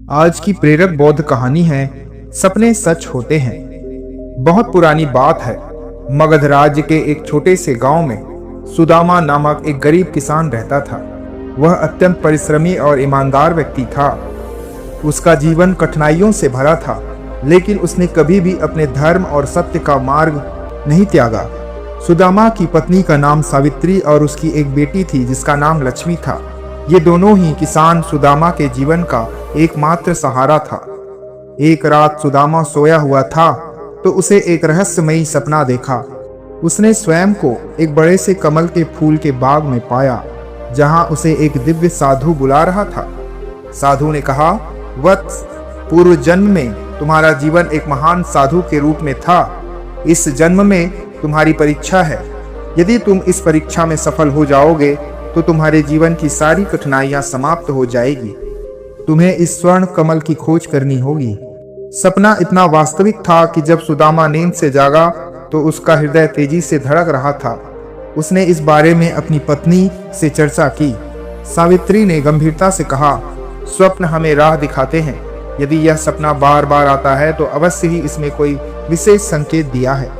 आज की प्रेरक बौद्ध कहानी है सपने सच होते हैं। बहुत पुरानी बात है। मगध राज्य के एक छोटे से गांव में सुदामा नामक एक गरीब किसान रहता था। वह अत्यंत परिश्रमी और ईमानदार व्यक्ति था। उसका जीवन कठिनाइयों से भरा था, लेकिन उसने कभी भी अपने धर्म और सत्य का मार्ग नहीं त्यागा। सुदामा की पत्नी का नाम सावित्री और उसकी एक बेटी थी जिसका नाम लक्ष्मी था। ये दोनों ही किसान सुदामा के जीवन का एकमात्र सहारा था। एक रात सुदामा सोया हुआ था तो उसे एक रहस्यमयी सपना देखा। उसने स्वयं को एक बड़े से कमल के फूल के बाग में पाया, जहां उसे एक दिव्य साधु बुला रहा था। साधु ने कहा, वत्स, पूर्व जन्म में तुम्हारा जीवन एक महान साधु के रूप में था। इस जन्म में तुम्हारी परीक्षा है। यदि तुम इस परीक्षा में सफल हो जाओगे तो तुम्हारे जीवन की सारी कठिनाइयां समाप्त हो जाएगी। तुम्हें इस स्वर्ण कमल की खोज करनी होगी। सपना इतना वास्तविक था कि जब सुदामा नींद से जागा तो उसका हृदय तेजी से धड़क रहा था। उसने इस बारे में अपनी पत्नी से चर्चा की। सावित्री ने गंभीरता से कहा, स्वप्न हमें राह दिखाते हैं। यदि यह सपना बार बार आता है तो अवश्य ही इसमें कोई विशेष संकेत दिया है।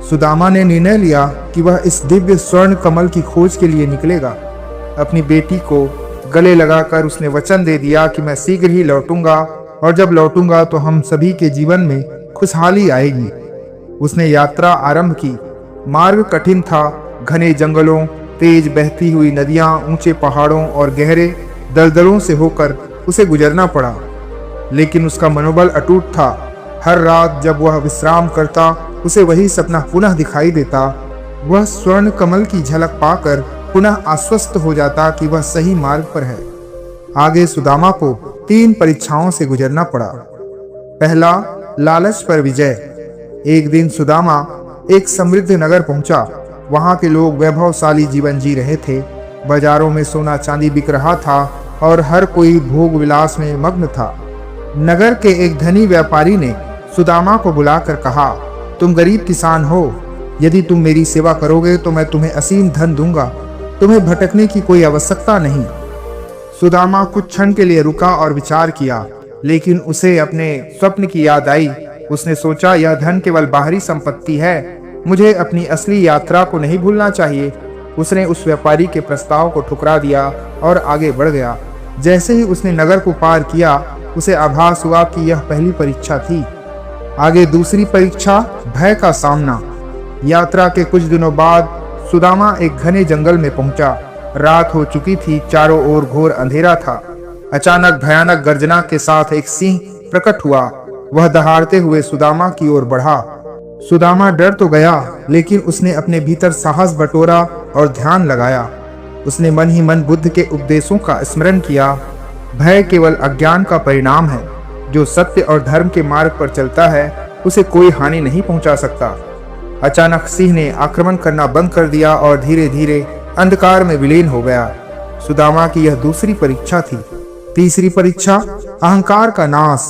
सुदामा ने निर्णय लिया कि वह इस दिव्य स्वर्ण कमल की खोज के लिए निकलेगा। अपनी बेटी को गले लगाकर उसने वचन दे दिया कि मैं शीघ्र ही लौटूंगा, और जब लौटूंगा तो हम सभी के जीवन में खुशहाली आएगी। उसने यात्रा आरंभ की। मार्ग कठिन था। घने जंगलों, तेज बहती हुई नदियां, ऊंचे पहाड़ों और गहरे दलदलों से होकर उसे गुजरना पड़ा, लेकिन उसका मनोबल अटूट था। हर रात जब वह विश्राम करता उसे वही सपना पुनः दिखाई देता। वह स्वर्ण कमल की झलक पाकर पुनः आश्वस्त हो जाता कि वह सही मार्ग पर है। आगे सुदामा को 3 परीक्षाओं से गुजरना पड़ा। पहला, लालच पर विजय। एक दिन सुदामा एक समृद्ध नगर पहुंचा। वहां के लोग वैभवशाली जीवन जी रहे थे। बाजारों में सोना चांदी बिक रहा था और हर कोई भोग विलास में मग्न था। नगर के एक धनी व्यापारी ने सुदामा को बुलाकर कहा, तुम गरीब किसान हो। यदि तुम मेरी सेवा करोगे तो मैं तुम्हें असीम धन दूंगा। तुम्हें भटकने की कोई आवश्यकता नहीं। सुदामा कुछ क्षण के लिए रुका और विचार किया, लेकिन उसे अपने स्वप्न की याद आई। उसने सोचा, यह धन केवल बाहरी संपत्ति है, मुझे अपनी असली यात्रा को नहीं भूलना चाहिए। उसने उस व्यापारी के प्रस्ताव को ठुकरा दिया और आगे बढ़ गया। जैसे ही उसने नगर को पार किया उसे आभास हुआ कि यह पहली परीक्षा थी। आगे दूसरी परीक्षा, भय का सामना। यात्रा के कुछ दिनों बाद सुदामा एक घने जंगल में पहुंचा। रात हो चुकी थी, चारों ओर घोर अंधेरा था। अचानक भयानक गर्जना के साथ एक सिंह प्रकट हुआ। वह दहाड़ते हुए सुदामा की ओर बढ़ा। सुदामा डर तो गया, लेकिन उसने अपने भीतर साहस बटोरा और ध्यान लगाया। उसने मन ही मन बुद्ध के उपदेशों का स्मरण किया। भय केवल अज्ञान का परिणाम है। जो सत्य और धर्म के मार्ग पर चलता है उसे कोई हानि नहीं पहुंचा सकता। अचानक सिंह ने आक्रमण करना बंद कर दिया और धीरे धीरे अंधकार में विलीन हो गया। सुदामा की यह दूसरी परीक्षा थी। तीसरी परीक्षा, अहंकार का नाश।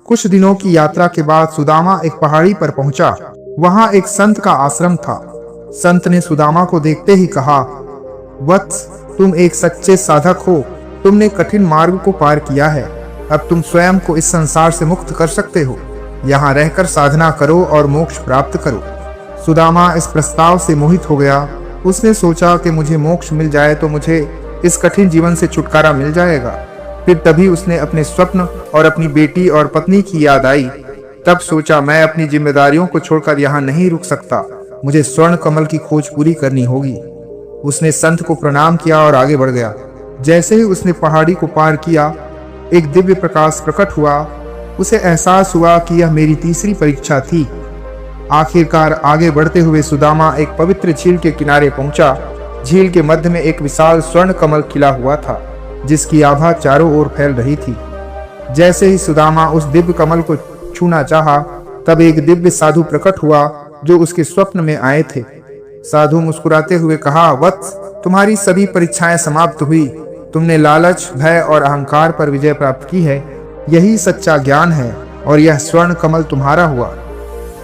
कुछ दिनों की यात्रा के बाद सुदामा एक पहाड़ी पर पहुंचा। वहां एक संत का आश्रम था। संत ने सुदामा को देखते ही कहा, वत्स, तुम एक सच्चे साधक हो। तुमने कठिन मार्ग को पार किया है। अब तुम स्वयं को इस संसार से मुक्त कर सकते हो। यहाँ रहकर साधना करो और मोक्ष प्राप्त करो। सुदामा इस प्रस्ताव से मोहित हो गया। उसने सोचा कि मुझे मोक्ष मिल जाए तो मुझे इस कठिन जीवन से छुटकारा मिल जाएगा। फिर तभी उसने अपने स्वप्न और अपनी बेटी और पत्नी की याद आई। तब सोचा, मैं अपनी जिम्मेदारियों को छोड़कर यहाँ नहीं रुक सकता। मुझे स्वर्ण कमल की खोज पूरी करनी होगी। उसने संत को प्रणाम किया और आगे बढ़ गया। जैसे ही उसने पहाड़ी को पार किया, एक दिव्य प्रकाश प्रकट हुआ। उसे एहसास हुआ कि यह मेरी तीसरी परीक्षा थी। आखिरकार आगे बढ़ते हुए सुदामा एक पवित्र झील के किनारे पहुंचा। झील के मध्य में एक विशाल स्वर्ण कमल खिला हुआ था, जिसकी आभा चारों ओर फैल रही थी। जैसे ही सुदामा उस दिव्य कमल को छूना चाहा, तब एक दिव्य साधु प्रकट हुआ जो उसके स्वप्न में आए थे। साधु मुस्कुराते हुए कहा, वत्स, तुम्हारी सभी परीक्षाएं समाप्त हुई। तुमने लालच, भय और अहंकार पर विजय प्राप्त की है। यही सच्चा ज्ञान है और यह स्वर्ण कमल तुम्हारा हुआ।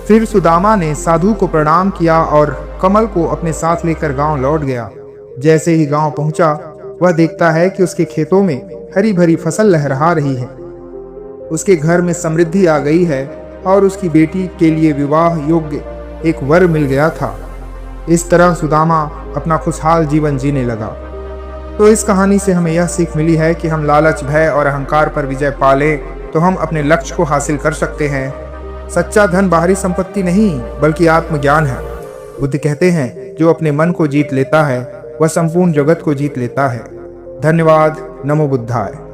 फिर सुदामा ने साधु को प्रणाम किया और कमल को अपने साथ लेकर गांव लौट गया। जैसे ही गांव पहुंचा, वह देखता है कि उसके खेतों में हरी भरी फसल लहरा रही है। उसके घर में समृद्धि आ गई है और उसकी बेटी के लिए विवाह योग्य एक वर मिल गया था। इस तरह सुदामा अपना खुशहाल जीवन जीने लगा। तो इस कहानी से हमें यह सीख मिली है कि हम लालच, भय और अहंकार पर विजय पा लें तो हम अपने लक्ष्य को हासिल कर सकते हैं। सच्चा धन बाहरी संपत्ति नहीं बल्कि आत्मज्ञान है। बुद्ध कहते हैं, जो अपने मन को जीत लेता है वह संपूर्ण जगत को जीत लेता है। धन्यवाद। नमो बुद्धाय।